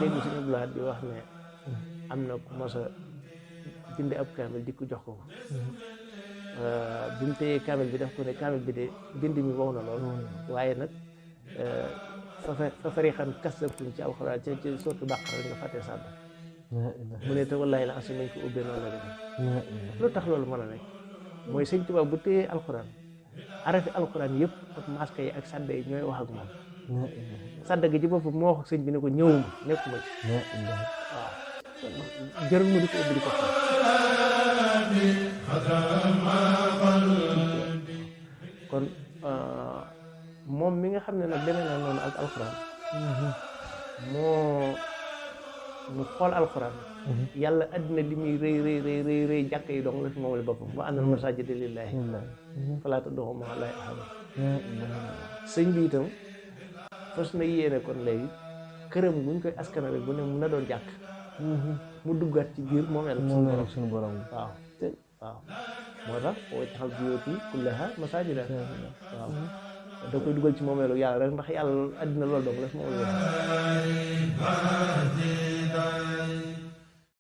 dégg suñu blaat di wax ne am na ku mos a bind ab kaamil di ko jox ko bi mu téyee kaamil bi def ko ne kaamil bi de bind mi wow na lool waaye nag fa farixan kasabtum ci alxuraan ci sourate Baqara nga fàtte sàdd mu ne te wallaahi la asi nañ ko ubbee noonu la demee lu tax loolu mën a nekk mooy sëñ Tuubaa bu téyee alxuraan arafi alxuraan yëpp ak masque yi ak sàdda yi ñooy wax ak moom sàdda gi ci boppam moo wax sëñ bi ne ko ñëwuma nekkuma ci waaw jërul mu di ko ubbi di ko xam kon moom mi nga xam ne nag demee na noonu ak alxuraan moo mu xool alxuraan yàlla addina li muy rëy jàkk yi dong la fi moom la boppam wa annal masaajida lillaahi falaa tad'uu ma'a llaahi ahadan sëñ bi itam fas na yéene kon léegi këram buñ koy askanale bu ne mun na doon jàkk mu duggaat ci biir moom yàlla suñu borom waaw moo tax waj'al buyuuti kullahaa masaajida waaw da koy dugal ci moomeelu yàlla rek ndax yàlla addina loolu dong la fi moom la